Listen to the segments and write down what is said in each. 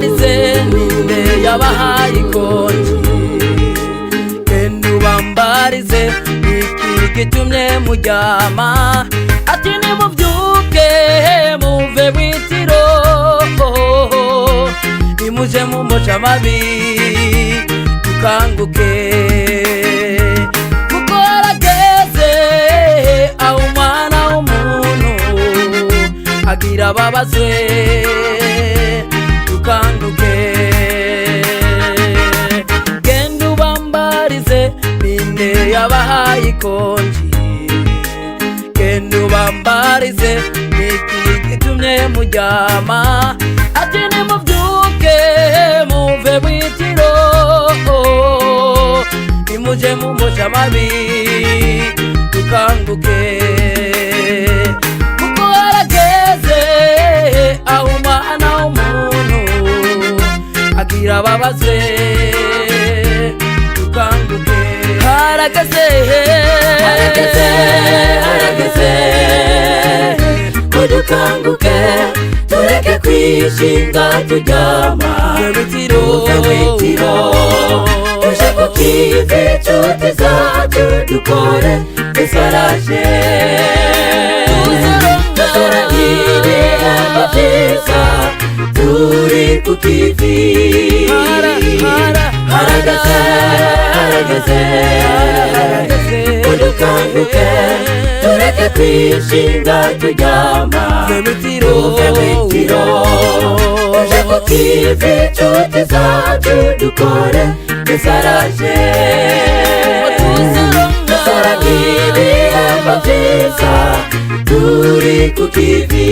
ubambarize ninde yabahaye ikonji genda ubambarize iki gitumye muryama ati nimuvyuke muve witiro nimuje mumosha amabi dukanguke kuko harageze aho umwana w'umuntu agira babazwe dukanguke genda ubambarize ninde yabahaye ikonji genda ubambarize niki gitumye muryama ati nimuvyuke muve witiro nimuje mumosha amabi dukanguke kuko harageze aho umwana w'umuntu agira babazwe dukanguke harageze dukanguke tureke kwishinga turyama tuve witiro tuje ku kivi inshuti zacu dukore isaraje dusora ibihembo vyiza turi ku kivi harageze dukanguke tureke kwishinga turyama tuve witiro tuje ku kivi inshuti zacu dukore isaraje dusora ibihembo vyiza turi ku kivi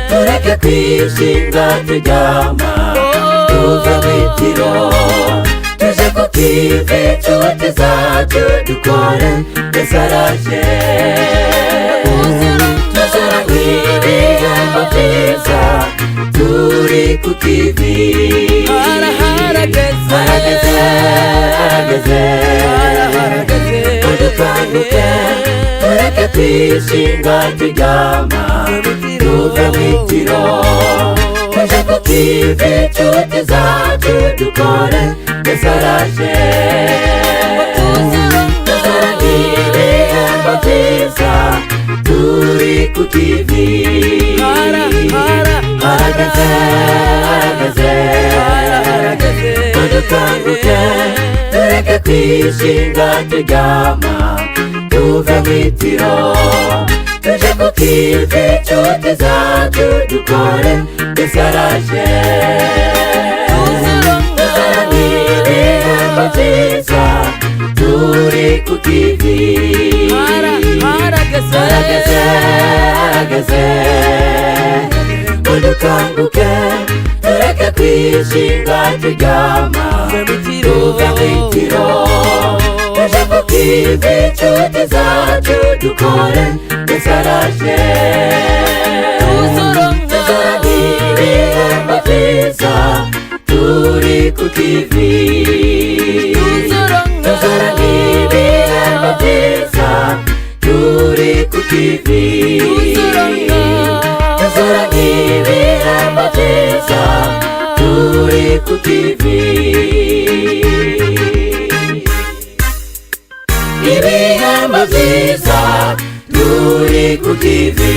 tureke kwishinga turyama tuve witiro tuje ku kivi inshuti zacu dukore isaraje dusora ibihembo vyiza turi ku kivi harageze dukanguke tureke kwishinga turyama tuve witiro tuje ku kivi inshuti zacu dukore isaraje dusora ibihembo vyiza turi ku kivi harageze dukanguke tureke kwishinga turyama tuve witiro tuje ku kivi inshuti zacu dukore isaraje dusora ibihembo vyiza turi ku kivi harageze dukanguke tureke kwishinga turyama tuve mw'itiro tuje ku kivi inshuti zacu dukore dusaraje tuzora nk'ibihembo vyiza turi ku kivi tuzora nk'ibihembo vyiza turi ku kivi tuzora nk'ibihembo vyiza turi ku kivi ibihembo vyiza turi ku kivi